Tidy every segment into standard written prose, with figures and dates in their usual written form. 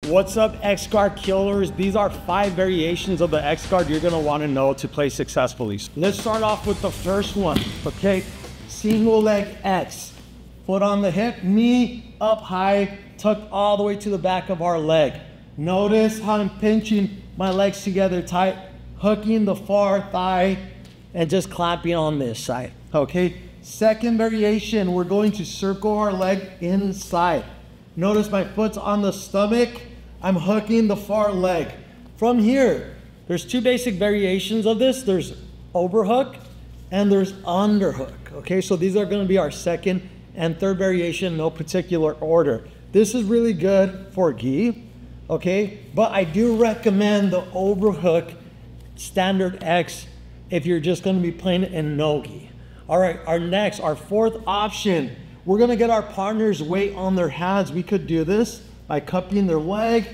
What's up, X guard killers? These are 5 variations of the X guard you're gonna wanna know to play successfully. Let's start off with the first one, okay? Single leg X. Foot on the hip, knee up high, tucked all the way to the back of our leg. Notice how I'm pinching my legs together tight, hooking the far thigh, and just clamping on this side, okay? Second variation, we're going to circle our leg inside. Notice my foot's on the stomach, I'm hooking the far leg. From here, there's 2 basic variations of this. There's overhook and there's underhook, okay? So these are gonna be our second and third variation, no particular order. This is really good for gi, okay? But I do recommend the overhook standard X if you're just gonna be playing it in no gi. All right, our fourth option, we're gonna get our partner's weight on their hands. We could do this by cupping their leg,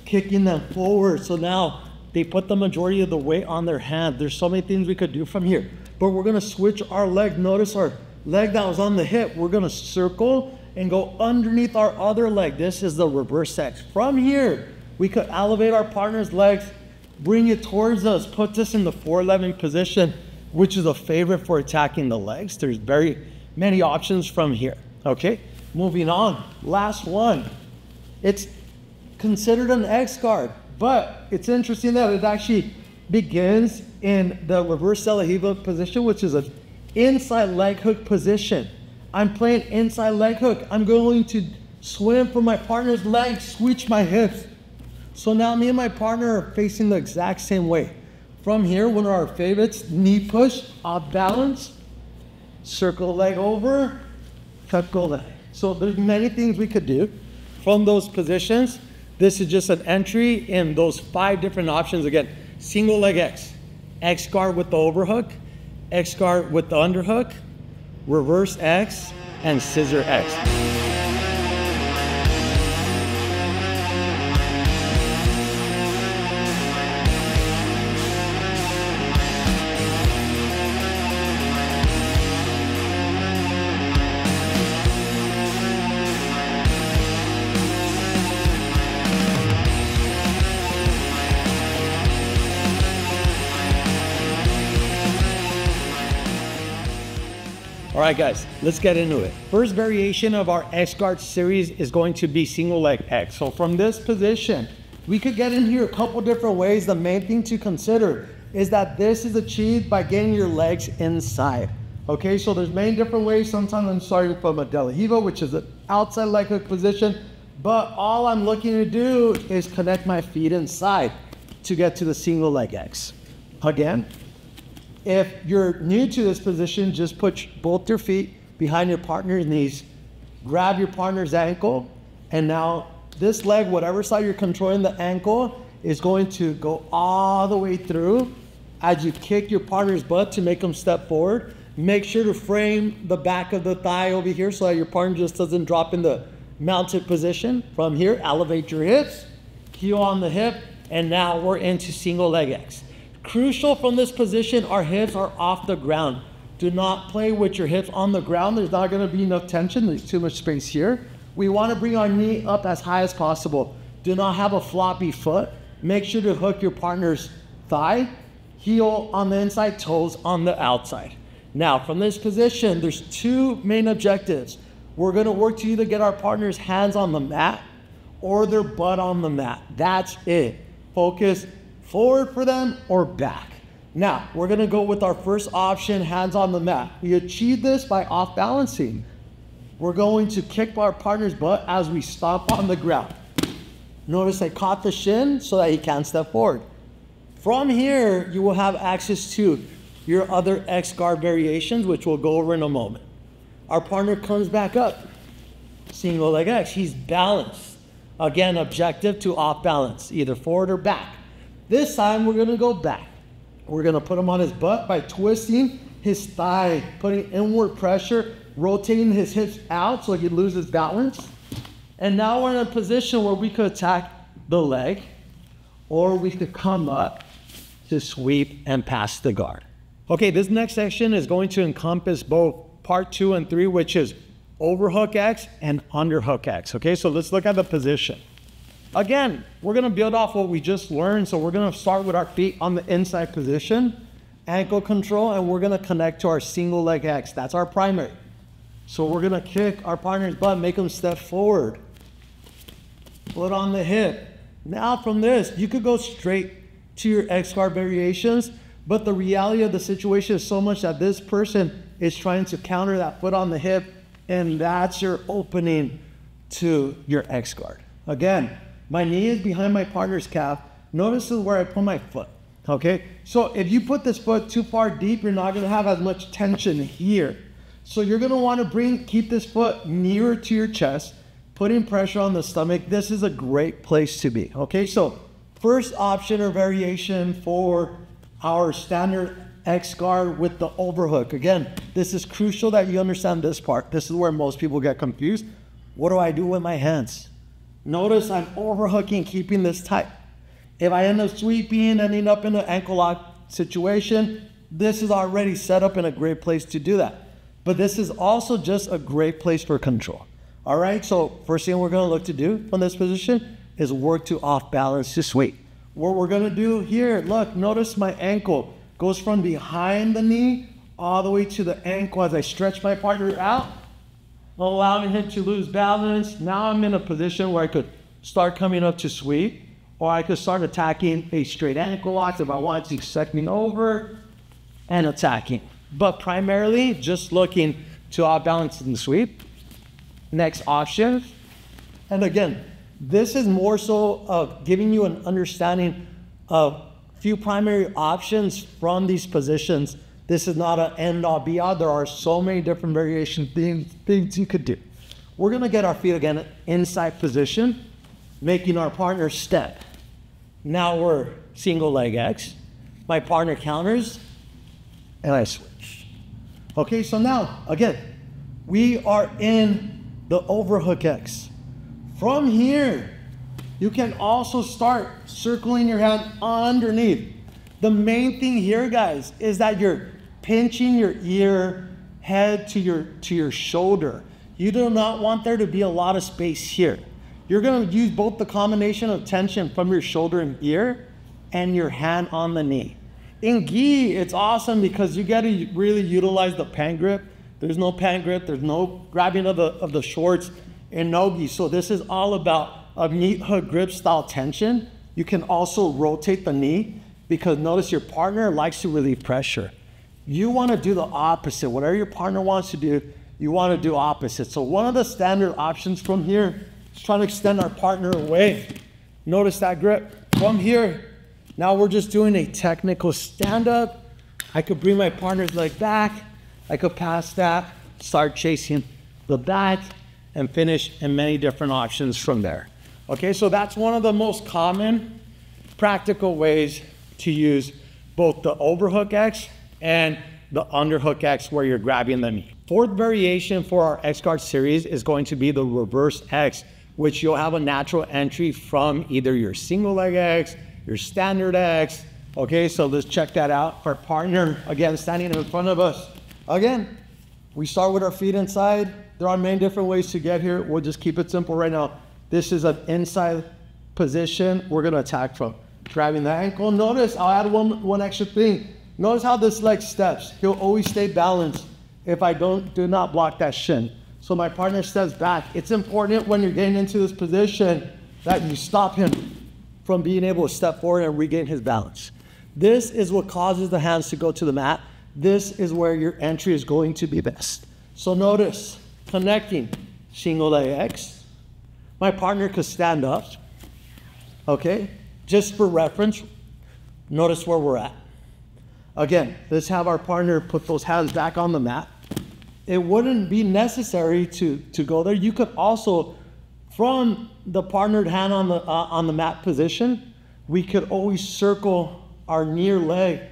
kicking them forward. So now they put the majority of the weight on their hand. There's so many things we could do from here, but we're gonna switch our leg. Notice our leg that was on the hip, we're gonna circle and go underneath our other leg. This is the reverse X. From here, we could elevate our partner's legs, bring it towards us, put this in the 411 position, which is a favorite for attacking the legs. There's very many options from here, okay? Moving on, last one. It's considered an X guard, but it's interesting that it actually begins in the reverse de la Riva position, which is an inside leg hook position. I'm playing inside leg hook. I'm going to swim for my partner's leg, switch my hips. So now me and my partner are facing the exact same way. From here, one of our favorites, knee push, off balance, circle leg over, cut go leg. So there's many things we could do from those positions. This is just an entry in those 5 different options. Again, single leg X, X guard with the overhook, X guard with the underhook, reverse X, and Scissor-X. All right, guys, let's get into it. First variation of our X guard series is going to be single leg X. So from this position, we could get in here a couple different ways. The main thing to consider is that this is achieved by getting your legs inside. Okay, so there's many different ways. Sometimes I'm starting from a de la Riva, which is an outside leg hook position, but all I'm looking to do is connect my feet inside to get to the single leg X. Again, if you're new to this position, just put both your feet behind your partner's knees, grab your partner's ankle, and now this leg, whatever side you're controlling the ankle, is going to go all the way through as you kick your partner's butt to make them step forward. Make sure to frame the back of the thigh over here so that your partner just doesn't drop in the mounted position. From here, elevate your hips, heel on the hip, and now we're into single leg X. Crucial from this position, our hips are off the ground. Do not play with your hips on the ground. There's not gonna be enough tension. There's too much space here. We wanna bring our knee up as high as possible. Do not have a floppy foot. Make sure to hook your partner's thigh, heel on the inside, toes on the outside. Now, from this position, there's 2 main objectives. We're gonna work to either get our partner's hands on the mat or their butt on the mat. That's it. Focus forward for them or back. Now, we're gonna go with our first option, hands on the mat. We achieve this by off balancing. We're going to kick our partner's butt as we stomp on the ground. Notice I caught the shin so that he can't step forward. From here, you will have access to your other X guard variations, which we'll go over in a moment. Our partner comes back up, single leg X, he's balanced. Again, objective to off balance, either forward or back. This time, we're gonna go back. We're gonna put him on his butt by twisting his thigh, putting inward pressure, rotating his hips out so he loses balance. And now we're in a position where we could attack the leg, or we could come up to sweep and pass the guard. Okay, this next section is going to encompass both part 2 and 3, which is Overhook-X and Underhook-X. Okay, so let's look at the position. Again, we're gonna build off what we just learned. So we're gonna start with our feet on the inside position, ankle control, and we're gonna connect to our single leg X. That's our primary. So we're gonna kick our partner's butt, make them step forward. Foot on the hip. Now from this, you could go straight to your X guard variations, but the reality of the situation is so much that this person is trying to counter that foot on the hip, and that's your opening to your X guard. Again, my knee is behind my partner's calf. Notice this is where I put my foot, okay? So if you put this foot too far deep, you're not gonna have as much tension here. So you're gonna wanna keep this foot nearer to your chest, putting pressure on the stomach. This is a great place to be, okay? So first option or variation for our standard X guard with the overhook. Again, this is crucial that you understand this part. This is where most people get confused. What do I do with my hands? Notice I'm overhooking, keeping this tight. If I end up sweeping, ending up in an ankle lock situation, this is already set up in a great place to do that. But this is also just a great place for control. All right, so first thing we're gonna look to do from this position is work to off balance to sweep. What we're gonna do here, look, notice my ankle goes from behind the knee all the way to the ankle as I stretch my partner out, allowing him to lose balance. Now I'm in a position where I could start coming up to sweep, or I could start attacking a straight ankle lock if I wanted to set me over and attacking. But primarily just looking to off balance and sweep. Next option, and again, this is more so of giving you an understanding of few primary options from these positions. This is not an end all be all. There are so many different variation things you could do. We're gonna get our feet again inside position, making our partner step. Now we're single leg X. My partner counters, and I switch. Okay, so now, again, we are in the Overhook-X. From here, you can also start circling your hand underneath. The main thing here, guys, is that you're pinching your ear, head to your shoulder. You do not want there to be a lot of space here. You're gonna use both the combination of tension from your shoulder and ear and your hand on the knee. In gi, it's awesome because you gotta really utilize the pan grip. There's no pan grip, there's no grabbing of the shorts in no-gi. So this is all about a meat hook grip style tension. You can also rotate the knee because notice your partner likes to relieve pressure. You wanna do the opposite. Whatever your partner wants to do, you wanna do opposite. So one of the standard options from here is trying to extend our partner away. Notice that grip. From here, now we're just doing a technical stand-up. I could bring my partner's leg back. I could pass that, start chasing the back, and finish in many different options from there. Okay, so that's one of the most common practical ways to use both the Overhook-X and the Underhook-X where you're grabbing the knee. Fourth variation for our X guard series is going to be the reverse X, which you'll have a natural entry from either your single leg X, your standard X. Okay, so let's check that out. Our partner, again, standing in front of us. Again, we start with our feet inside. There are many different ways to get here. We'll just keep it simple right now. This is an inside position. We're gonna attack from grabbing the ankle. Notice, I'll add one extra thing. Notice how this leg steps. He'll always stay balanced if I do not block that shin. So my partner steps back. It's important when you're getting into this position that you stop him from being able to step forward and regain his balance. This is what causes the hands to go to the mat. This is where your entry is going to be best. So notice, connecting single leg X. My partner could stand up, okay? Just for reference, notice where we're at. Again, let's have our partner put those hands back on the mat. It wouldn't be necessary to go there. You could also, from the partnered hand on the mat position, we could always circle our near leg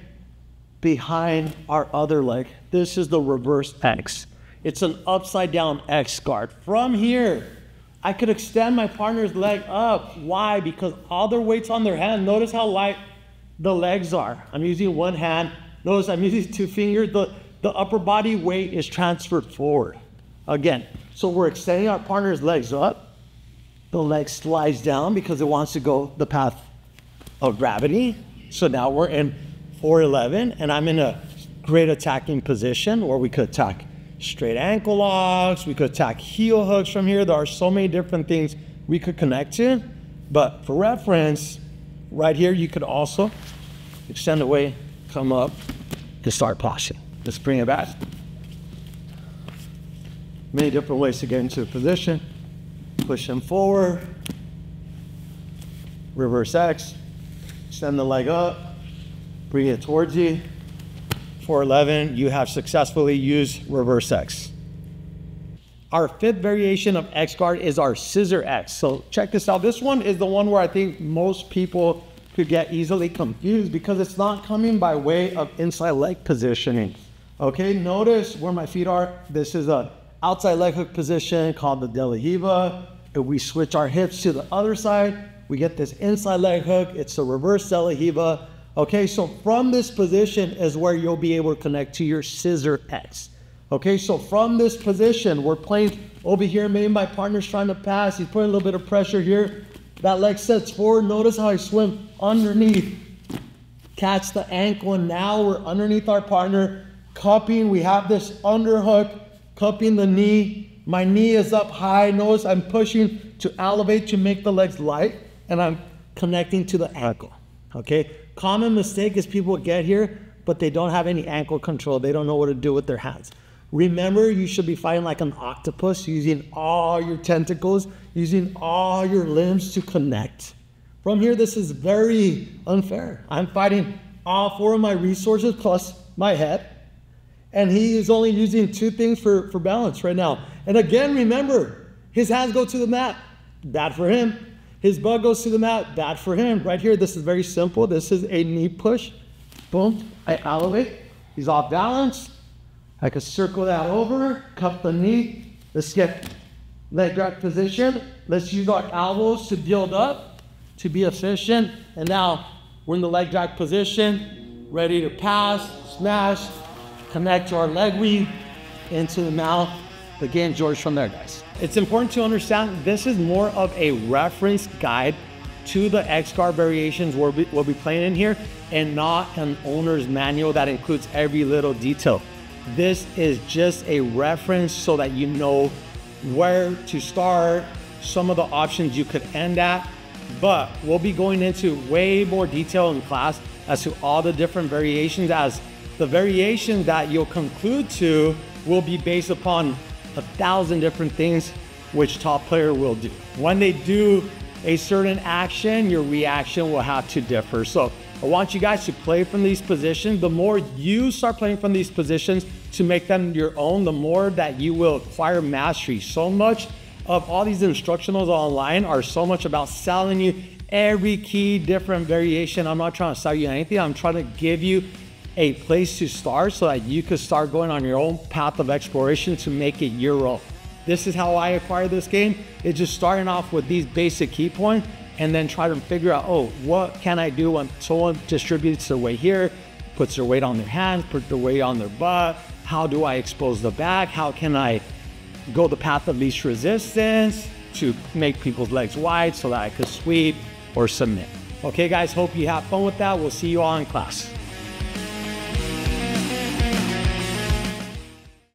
behind our other leg. This is the reverse X. It's an upside down X guard. From here, I could extend my partner's leg up. Why? Because all their weight's on their hand. Notice how light the legs are. I'm using one hand. Notice I'm using two fingers. The upper body weight is transferred forward. Again, so we're extending our partner's legs up. The leg slides down because it wants to go the path of gravity. So now we're in 411 and I'm in a great attacking position where we could attack straight ankle locks, we could attack heel hooks from here. There are so many different things we could connect to. But for reference, right here, you could also extend away, come up, and start plashing. Let's bring it back. Many different ways to get into a position. Push them forward, reverse X, extend the leg up, bring it towards you. 411, you have successfully used reverse X. Our fifth variation of X guard is our Scissor-X. So check this out. This one is the one where I think most people could get easily confused because it's not coming by way of inside leg positioning. Okay, notice where my feet are. This is a outside leg hook position called the De La Hiva. If we switch our hips to the other side, we get this inside leg hook. It's a reverse De La Hiva. Okay, so from this position is where you'll be able to connect to your Scissor-X. Okay, so from this position, we're playing over here. Maybe my partner's trying to pass. He's putting a little bit of pressure here. That leg sets forward. Notice how I swim underneath. Catch the ankle, and now we're underneath our partner. Cupping, we have this underhook, cupping the knee. My knee is up high. Notice I'm pushing to elevate to make the legs light, and I'm connecting to the ankle. Okay, common mistake is people get here, but they don't have any ankle control. They don't know what to do with their hands. Remember, you should be fighting like an octopus, using all your tentacles, using all your limbs to connect. From here, this is very unfair. I'm fighting all four of my resources plus my head, and he is only using two things for balance right now. And again, remember, his hands go to the mat, bad for him. His butt goes to the mat, bad for him. Right here, this is very simple. This is a knee push. Boom, I elevate. He's off balance. I could circle that over, cup the knee. Let's get leg drag position. Let's use our elbows to build up, to be efficient. And now we're in the leg drag position, ready to pass, smash, connect to our leg weave into the mouth. Again, George from there, guys. It's important to understand this is more of a reference guide to the X guard variations we'll be playing in here, and not an owner's manual that includes every little detail. This is just a reference so that you know where to start, some of the options you could end at, but we'll be going into way more detail in class as to all the different variations, as the variation that you'll conclude to will be based upon 1,000 different things which top player will do. When they do a certain action, your reaction will have to differ. So I want you guys to play from these positions. The more you start playing from these positions to make them your own, the more that you will acquire mastery. So much of all these instructionals online are so much about selling you every key different variation. I'm not trying to sell you anything. I'm trying to give you a place to start so that you could start going on your own path of exploration to make it your own. This is how I acquired this game. It's just starting off with these basic key points and then try to figure out, oh, what can I do when someone distributes their weight here, puts their weight on their hands, put their weight on their butt? How do I expose the back? How can I go the path of least resistance to make people's legs wide so that I could sweep or submit? Okay, guys, hope you have fun with that. We'll see you all in class.